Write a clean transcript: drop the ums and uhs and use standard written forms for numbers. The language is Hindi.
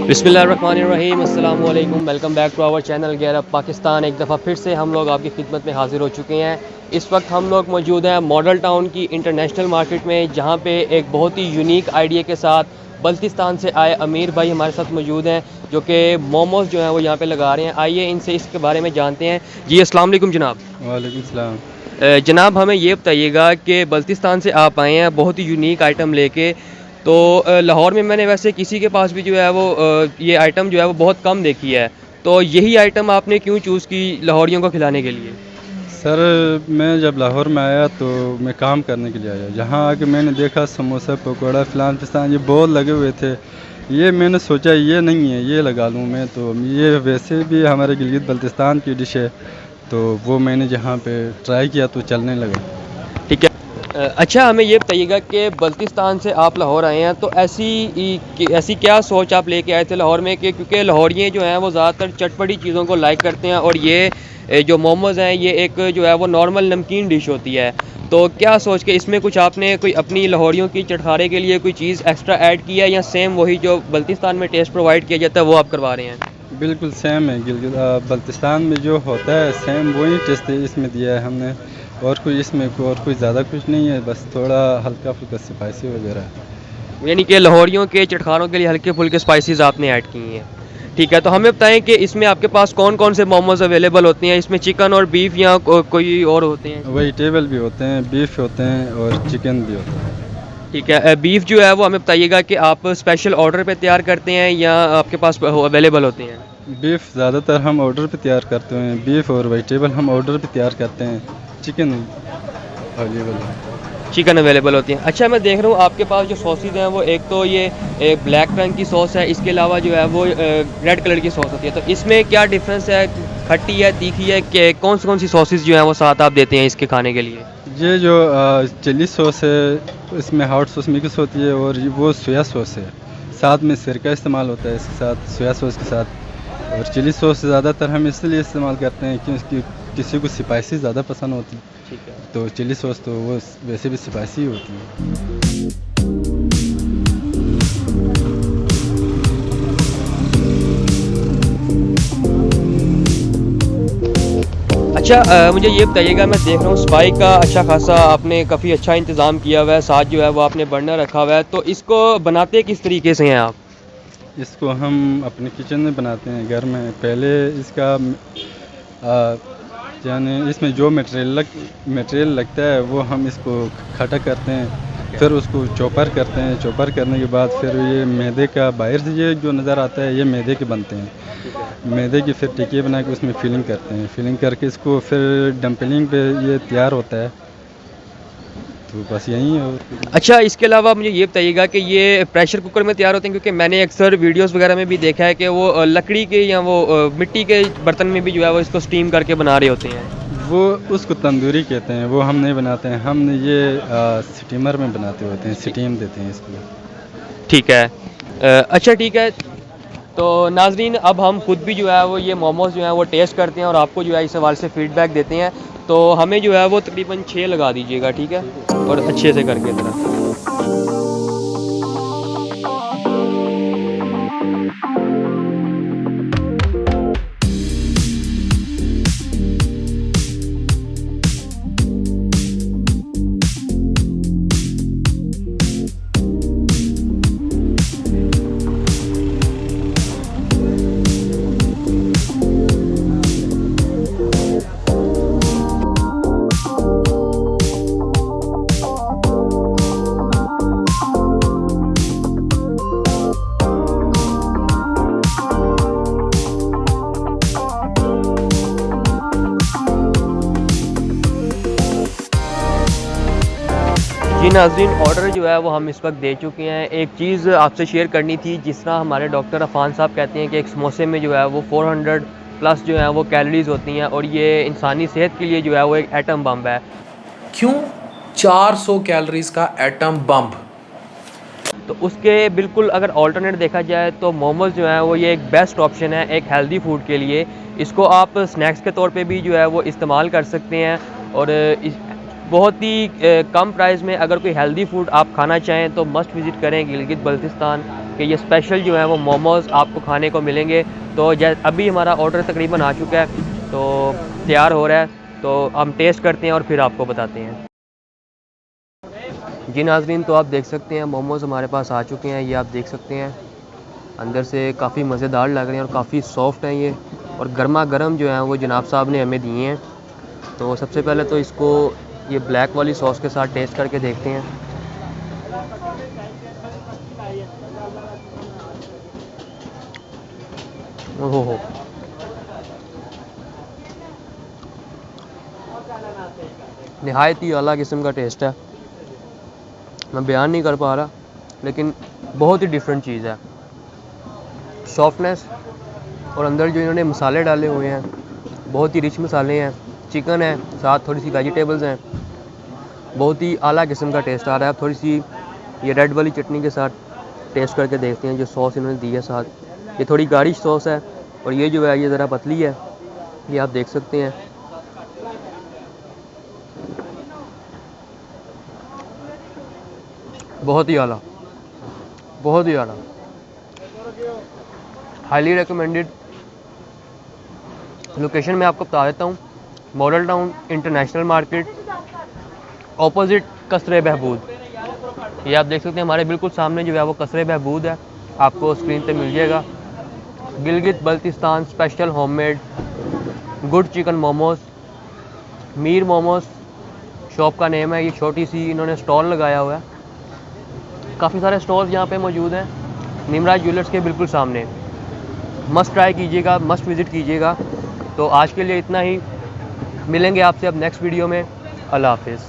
बिस्मिल्लाहिर्रहमानिर्रहीम, अस्सलाम वालेकुम। Welcome back to our channel gear up Pakistan. एक दफ़ा फिर से हम लोग आपकी खिदमत में हाज़िर हो चुके हैं। इस वक्त हम लोग मौजूद हैं मॉडल टाउन की इंटरनेशनल मार्केट में, जहां पे एक बहुत ही यूनिक आइडिया के साथ बल्तिस्तान से आए अमीर भाई हमारे साथ मौजूद हैं, जो कि मोमोज़ जो हैं वो यहाँ पे लगा रहे हैं। आइए इनसे इसके बारे में जानते हैं। जी अस्सलाम वालेकुम जनाब। वालेकुम सलाम। जनाब हमें ये बताइएगा कि बल्तिस्तान से आप आए हैं बहुत ही यूनिक आइटम लेके, तो लाहौर में मैंने वैसे किसी के पास भी जो है वो ये आइटम जो है वो बहुत कम देखी है, तो यही आइटम आपने क्यों चूज़ की लाहौरियों को खिलाने के लिए? सर, मैं जब लाहौर में आया तो मैं काम करने के लिए आया। यहाँ आके मैंने देखा समोसा पकौड़ा फ़लान फिस्तान ये बहुत लगे हुए थे। ये मैंने सोचा ये नहीं है, ये लगा लूँ मैं। तो ये वैसे भी हमारे गिलगित बल्तिस्तान की डिश है, तो वो मैंने जहाँ पे ट्राई किया तो चलने लगा। ठीक है। अच्छा हमें ये बताइएगा कि बल्तिस्तान से आप लाहौर आए हैं, तो ऐसी क्या सोच आप लेके आए थे लाहौर में कि क्योंकि लाहौरिये जो हैं वो ज़्यादातर चटपटी चीज़ों को लाइक करते हैं, और ये जो मोमोज़ हैं ये एक जो है वो नॉर्मल नमकीन डिश होती है, तो क्या सोच के इसमें कुछ आपने कोई अपनी लाहौरियों की चटखारे के लिए कोई चीज़ एक्स्ट्रा ऐड की है, या सेम वही जो बल्तिस्तान में टेस्ट प्रोवाइड किया जाता है वो आप करवा रहे हैं? बिल्कुल सेम है, गिलगित बल्तिस्तान में जो होता है सेम वही टेस्ट इसमें दिया है हमने। और कोई इसमें और कोई ज़्यादा कुछ नहीं है, बस थोड़ा हल्का फुल्का स्पाइसी वगैरह है। यानी कि लाहौरियों के चटखारों के लिए हल्के फुल्के स्पाइसेस आपने ऐड की हैं। ठीक है, तो हमें बताएं कि इसमें आपके पास कौन कौन से मोमोज अवेलेबल होते हैं? इसमें चिकन और बीफ या कोई और होते हैं? वेजिटेबल भी होते हैं, बीफ होते हैं और चिकन भी होता है। ठीक है, बीफ जो है वो हमें बताइएगा कि आप स्पेशल ऑर्डर पे तैयार करते हैं या आपके पास अवेलेबल होते हैं? बीफ ज़्यादातर हम ऑर्डर पे तैयार करते हैं, बीफ और वेजिटेबल हम ऑर्डर पे तैयार करते हैं। चिकन अवेलेबल है। चिकन अवेलेबल होती हैं। अच्छा मैं देख रहा हूँ आपके पास जो सॉसेज हैं वो एक तो ये ब्लैक रंग की सॉस है, इसके अलावा जो है वो रेड कलर की सॉस होती है, तो इसमें क्या डिफरेंस है? खट्टी है, तीखी है, कि कौन सी सॉसेज जो हैं वो साथ आप देते हैं इसके खाने के लिए? ये जो चिली सॉस है इसमें हॉट सॉस मिक्स होती है, और वो सोया सॉस है। साथ में सिरका इस्तेमाल होता है इसके साथ, सोया सॉस के साथ। और चिली सॉस ज़्यादातर हम इसलिए इस्तेमाल करते हैं क्योंकि किसी को स्पाइसी ज़्यादा पसंद होती है, ठीक है। तो चिली सॉस तो वो वैसे भी स्पाइसी होती है। अच्छा मुझे ये बताइएगा, मैं देख रहा हूँ स्पाइक का अच्छा खासा आपने काफ़ी अच्छा इंतज़ाम किया हुआ है, साथ जो है वो आपने बर्नर रखा हुआ है, तो इसको बनाते किस तरीके से हैं आप? इसको हम अपने किचन में बनाते हैं, घर में। पहले इसका यानी इसमें जो मटेरियल लगता है वो हम इसको खटा करते हैं, फिर उसको चॉपर करते हैं। चॉपर करने के बाद फिर ये मैदे का, बाहर से ये जो नज़र आता है ये मैदे के बनते हैं। मैदे की फिर टिक्की बना के उसमें फिलिंग करते हैं। फिलिंग करके इसको फिर डम्पलिंग पे ये तैयार होता है। तो बस यही है और कुछ नहीं। अच्छा इसके अलावा मुझे ये बताइएगा कि ये प्रेशर कुकर में तैयार होते हैं? क्योंकि मैंने अक्सर वीडियोस वगैरह में भी देखा है कि वो लकड़ी के या वो मिट्टी के बर्तन में भी जो है वो इसको स्टीम करके बना रहे होते हैं। वो उसको तंदूरी कहते हैं, वो हम नहीं बनाते हैं। हम ये स्टीमर में बनाते होते हैं, स्टीम देते हैं इसको। ठीक है। अच्छा ठीक है, तो नाजरीन अब हम खुद भी जो है वो ये मोमोज़ जो है वो टेस्ट करते हैं और आपको जो है इस हवाले से फ़ीडबैक देते हैं। तो हमें जो है वो तकरीबन 6 लगा दीजिएगा, ठीक है, और अच्छे से करके ज़रा। जी नाज़रीन, ऑर्डर जो है वो हम इस वक्त दे चुके हैं। एक चीज़ आपसे शेयर करनी थी, जिस तरह हमारे डॉक्टर अफ़ान साहब कहते हैं कि एक समोसे में जो है वो 400 प्लस जो है वो कैलोरीज़ होती हैं, और ये इंसानी सेहत के लिए जो है वो एक एटम बम है। क्यों 400 कैलोरीज का एटम बम? तो उसके बिल्कुल अगर ऑल्टरनेट देखा जाए तो मोमोज़ जो है वो ये एक बेस्ट ऑप्शन है एक हेल्दी फूड के लिए। इसको आप स्नैक्स के तौर पे भी जो है वो इस्तेमाल कर सकते हैं, और बहुत ही कम प्राइस में अगर कोई हेल्दी फूड आप खाना चाहें तो मस्ट विज़िट करें गिलगित बल्तिस्तान। कि ये स्पेशल जो है वो मोमोज़ आपको खाने को मिलेंगे। तो अभी हमारा ऑर्डर तकरीबन आ चुका है, तो तैयार हो रहा है, तो हम टेस्ट करते हैं और फिर आपको बताते हैं। जी नाज़रीन, तो आप देख सकते हैं मोमोज़ हमारे पास आ चुके हैं। ये आप देख सकते हैं अंदर से काफ़ी मज़ेदार लग रहे हैं और काफ़ी सॉफ्ट हैं ये, और गर्मा गर्म जो है वो जनाब साहब ने हमें दिए हैं। तो सबसे पहले तो इसको ये ब्लैक वाली सॉस के साथ टेस्ट करके देखते हैं। ओहो, नहायत ही आला किस्म का टेस्ट है, मैं बयान नहीं कर पा रहा, लेकिन बहुत ही डिफरेंट चीज़ है। सॉफ्टनेस और अंदर जो इन्होंने मसाले डाले हुए हैं बहुत ही रिच मसाले हैं, चिकन है, साथ थोड़ी सी वेजिटेबल्स हैं, बहुत ही आला किस्म का टेस्ट आ रहा है। अब थोड़ी सी ये रेड वाली चटनी के साथ टेस्ट करके देखते हैं, जो सॉस इन्होंने दी है साथ। ये थोड़ी गाढ़ी सॉस है और ये जो है ये ज़रा पतली है, ये आप देख सकते हैं। बहुत ही आला, बहुत ही आला, हाईली रिकमेंडेड। लोकेशन मैं आपको बता देता हूँ, model town international market, opposite Qasre Behbood. ये आप देख सकते हैं हमारे बिल्कुल सामने जो है वो कसरे बहबूद है, आपको स्क्रीन पे मिल जाएगा। Gilgit Baltistan special homemade good chicken momos, Mir momos shop का नेम है। ये छोटी सी इन्होंने स्टॉल लगाया हुआ है, काफ़ी सारे स्टॉल्स यहाँ पे मौजूद हैं निमराज ज्वेलर्स के बिल्कुल सामने। मस्ट ट्राई कीजिएगा, मस्ट विज़िट कीजिएगा। तो आज के लिए इतना ही, मिलेंगे आपसे अब नेक्स्ट वीडियो में। अल्लाह हाफिज़।